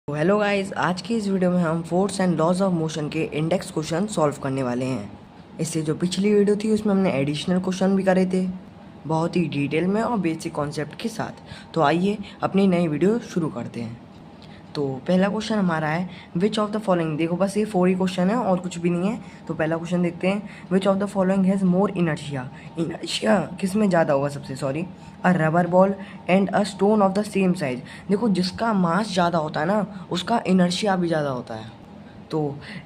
तो hello guys, आज की इस वीडियो में हम force and laws of motion के इंडेक्स क्वेश्चन सॉल्व करने वाले हैं। इससे जो पिछली वीडियो थी उसमें हमने एडिशनल क्वेश्चन भी करे थे, बहुत ही डिटेल में और बेसिक कॉन्सेप्ट के साथ। तो आइए अपनी नई वीडियो शुरू करते हैं। तो पहला क्वेश्चन हमारा है विच ऑफ द फॉलोइंग। देखो बस ये 4 ही क्वेश्चन है और कुछ भी नहीं है। तो पहला क्वेश्चन देखते हैं, which of the following has more inertia. Inertia किस में ज़्यादा होगा सबसे, sorry, a rubber ball and a stone of the same size. देखो जिसका मास ज़्यादा होता है ना उसका इनर्शिया भी ज़्यादा होता है। तो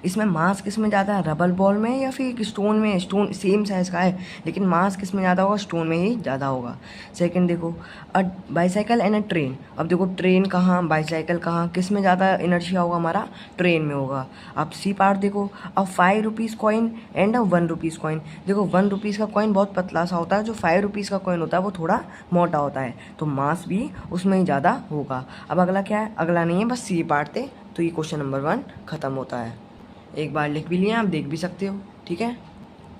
इसमें मास किस में ज़्यादा है, रबर बॉल में या फिर स्टोन में। स्टोन सेम साइज़ का है लेकिन मास किस में ज़्यादा होगा, स्टोन में ही ज़्यादा होगा। सेकंड देखो, अ बाईसाइकिल एंड अ ट्रेन। अब देखो ट्रेन कहाँ, बाईसाइकिल कहाँ, किस में ज़्यादा इनर्शिया होगा, हमारा ट्रेन में होगा। अब सी पार्ट देखो, अ 5 rupees coin and a 1 rupees coin. देखो 1 रुपीज़ का कॉइन बहुत पतला सा होता है, जो 5 रुपीज़ का कॉइन होता है वो थोड़ा मोटा होता है, तो मास भी उसमें ही ज़्यादा होगा। अब अगला क्या है, अगला नहीं है, बस सी पार्ट थे। तो ये क्वेश्चन नंबर 1 ख़त्म होता है। एक बार लिख भी लिया, आप देख भी सकते हो, ठीक है।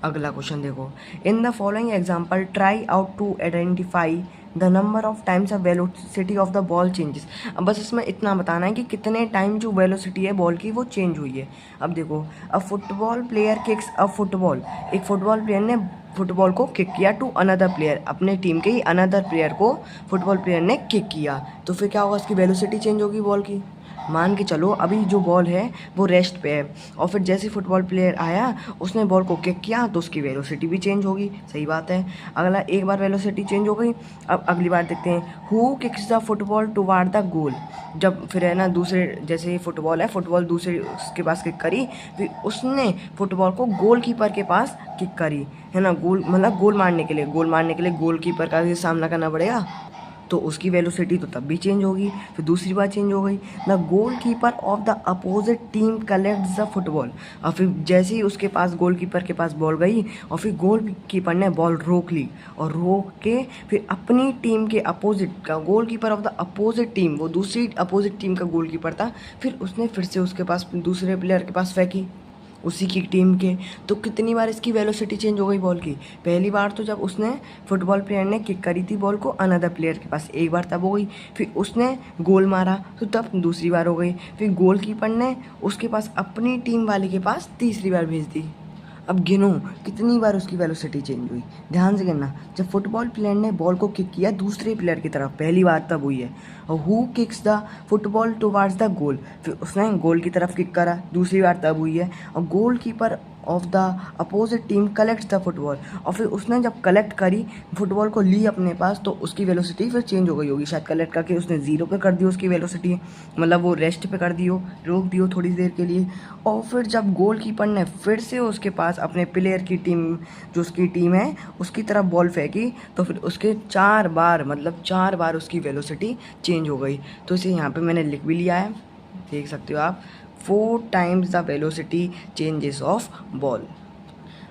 अगला क्वेश्चन देखो, in the following example try out to identify the number of times a velocity of the ball changes. अब बस इसमें इतना बताना है कि कितने टाइम जो वेलोसिटी है बॉल की वो चेंज हुई है। अब देखो, अ फुटबॉल प्लेयर किक्स अ फुटबॉल। एक फुटबॉल प्लेयर ने फुटबॉल को किक किया टू अनदर प्लेयर, अपने टीम के ही अनदर प्लेयर को फुटबॉल प्लेयर ने किक किया, तो फिर क्या होगा, उसकी वेलोसिटी चेंज होगी बॉल की। मान के चलो अभी जो बॉल है वो रेस्ट पे है और फिर जैसे फुटबॉल प्लेयर आया उसने बॉल को किक किया तो उसकी वेलोसिटी भी चेंज होगी, सही बात है। अगला, एक बार वेलोसिटी चेंज हो गई, अब अगली बार देखते हैं, who kicks the football toward the goal. जब फिर है ना दूसरे, जैसे फुटबॉल है, फुटबॉल दूसरे उसके पास किक करी, फिर उसने फुटबॉल को गोल कीपर के पास किक करी, है ना, गोल मतलब गोल मारने के लिए, गोल मारने के लिए गोल कीपर का भी सामना करना पड़ेगा, तो उसकी वेलोसिटी तो तब भी चेंज होगी। फिर दूसरी बार चेंज हो गई, the goal keeper of the opposite team collects the football. और फिर जैसे ही उसके पास, गोल कीपर के पास बॉल गई और फिर गोल कीपर ने बॉल रोक ली और रोक के फिर अपनी टीम के अपोजिट का, goal keeper of the opposite team, वो दूसरी अपोजिट टीम का गोल कीपर था, फिर उसने फिर से उसके पास दूसरे प्लेयर के पास फेंकी उसी की टीम के। तो कितनी बार इसकी वेलोसिटी चेंज हो गई बॉल की, पहली बार तो जब उसने फुटबॉल प्लेयर ने किक करी थी बॉल को अनदर प्लेयर के पास, एक बार तब हो गई, फिर उसने गोल मारा तो तब दूसरी बार हो गई, फिर गोल कीपर ने उसके पास अपनी टीम वाले के पास तीसरी बार भेज दी। अब गिनो कितनी बार उसकी वेलोसिटी चेंज हुई, ध्यान से गिनना। जब फुटबॉल प्लेयर ने बॉल को किक किया दूसरे प्लेयर की तरफ पहली बार तब हुई है, और who kicks the football towards the goal, फिर उसने गोल की तरफ किक करा दूसरी बार तब हुई है, और goal keeper of the opposite team collects the football, और फिर उसने जब कलेक्ट करी फुटबॉल को ली अपने पास तो उसकी वेलोसिटी फिर चेंज हो गई होगी, शायद कलेक्ट करके उसने ज़ीरो पे कर दी उसकी वेलोसिटी, मतलब वो रेस्ट पे कर दी हो, रोक दियो थोड़ी देर के लिए। और फिर जब गोल कीपर ने फिर से उसके पास अपने प्लेयर की टीम, जो उसकी टीम है उसकी तरफ बॉल फेंकी, तो फिर उसके 4 बार, मतलब 4 बार उसकी वेलोसिटी चेंज हो गई। तो इसे यहाँ पे मैंने लिख भी लिया है, देख सकते हो आप, 4 times the velocity changes of ball.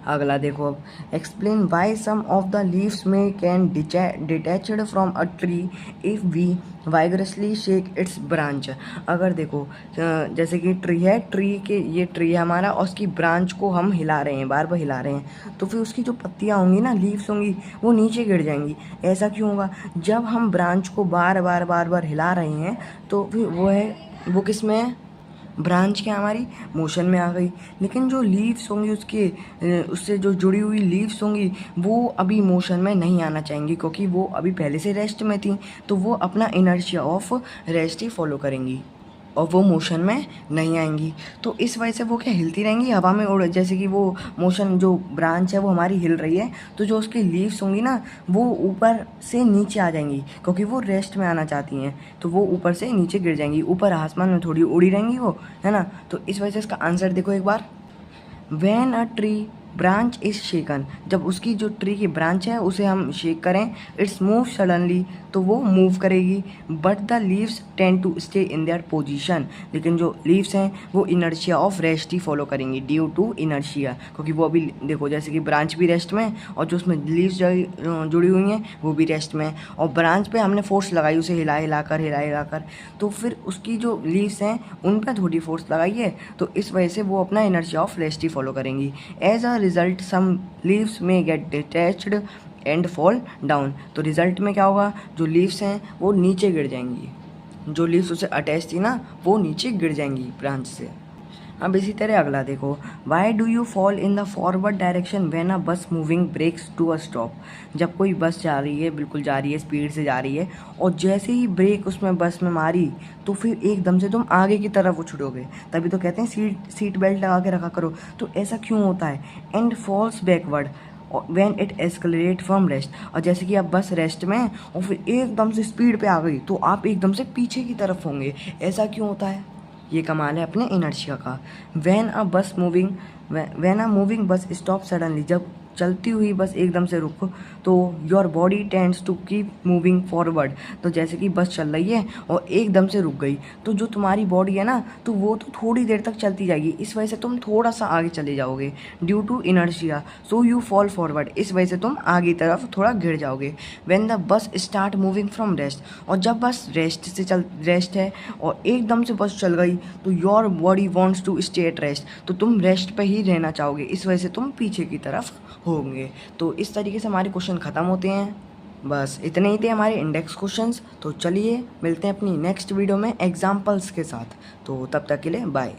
अगला देखो, अब explain why some of the leaves may can detached from a tree if we vigorously shake its branch. अगर देखो जैसे कि ट्री है, ट्री के, ये ट्री है हमारा और उसकी ब्रांच को हम हिला रहे हैं, बार बार हिला रहे हैं, तो फिर उसकी जो पत्तियाँ होंगी ना, लीव्स होंगी, वो नीचे गिर जाएंगी। ऐसा क्यों होगा, जब हम ब्रांच को बार बार बार बार हिला रहे हैं तो फिर वो है, वो किस में है, ब्रांच क्या हमारी मोशन में आ गई। लेकिन जो लीव्स होंगी उसके, उससे जो जुड़ी हुई लीव्स होंगी वो अभी मोशन में नहीं आना चाहेंगी, क्योंकि वो अभी पहले से रेस्ट में थी, तो वो अपना इनर्शिया ऑफ रेस्ट ही फॉलो करेंगी और वो मोशन में नहीं आएंगी। तो इस वजह से वो क्या, हिलती रहेंगी हवा में उड़, जैसे कि वो मोशन, जो ब्रांच है वो हमारी हिल रही है, तो जो उसकी लीव्स होंगी ना वो ऊपर से नीचे आ जाएंगी, क्योंकि वो रेस्ट में आना चाहती हैं, तो वो ऊपर से नीचे गिर जाएंगी, ऊपर आसमान में थोड़ी उड़ी रहेंगी वो, है ना। तो इस वजह से इसका आंसर देखो एक बार, when a tree branch is shaken, जब उसकी जो ट्री की ब्रांच है उसे हम शेक करें, इट्स मूव सडनली, तो वो मूव करेगी, but the leaves tend to stay in their position, लेकिन जो लीव्स हैं वो इनर्शिया ऑफ रेस्ट ही फॉलो करेंगी, ड्यू टू इनर्शिया, क्योंकि वो अभी देखो जैसे कि ब्रांच भी रेस्ट में है और जो उसमें लीव्स जुड़ी हुई हैं वो भी रेस्ट में है, और ब्रांच पे हमने फोर्स लगाई उसे हिला हिलाकर, तो फिर उसकी जो लीव्स हैं उन पर थोड़ी फोर्स लगाई है, तो इस वजह से वो अपना इनर्शिया ऑफ रेस्ट ही फॉलो करेंगी। As a result some leaves may get detached and fall down, तो रिजल्ट में क्या होगा, जो लीव्स हैं वो नीचे गिर जाएंगी। जो लीव्स उसे अटैच थी ना वो नीचे गिर जाएंगी ब्रांच से। अब इसी तरह अगला देखो, why do you fall in the forward direction when a bus moving brakes to a stop. जब कोई बस जा रही है, बिल्कुल जा रही है, स्पीड से जा रही है, और जैसे ही ब्रेक उसमें बस में मारी तो फिर एकदम से तुम आगे की तरफ उछलोगे। तभी तो कहते हैं सीट बेल्ट लगा के रखा करो। तो ऐसा क्यों होता है? And falls backward when it accelerate from rest. और जैसे कि आप बस रेस्ट में हैं और फिर एकदम से स्पीड पे आ गई तो आप एकदम से पीछे की तरफ होंगे। ऐसा क्यों होता है? ये कमाल है अपने इनर्शिया का। When a moving bus stop suddenly, जब चलती हुई बस एकदम से रुक तो your body tends to keep moving forward. तो जैसे कि बस चल रही है और एकदम से रुक गई तो जो तुम्हारी बॉडी है ना तो वो तो थोड़ी देर तक चलती जाएगी, इस वजह से तुम थोड़ा सा आगे चले जाओगे due to inertia, so you fall forward. इस वजह से तुम आगे तरफ थोड़ा गिर जाओगे। When the bus start moving from rest, और जब बस रेस्ट है और एकदम से बस चल गई तो your body wants to stay at rest. तो तुम रेस्ट पे ही रहना चाहोगे, इस वजह से तुम पीछे की तरफ होंगे। तो इस तरीके से हमारे क्वेश्चन ख़त्म होते हैं। बस इतने ही थे हमारे इंडेक्स क्वेश्चंस। तो चलिए मिलते हैं अपनी नेक्स्ट वीडियो में एग्जाम्पल्स के साथ। तो तब तक के लिए बाय।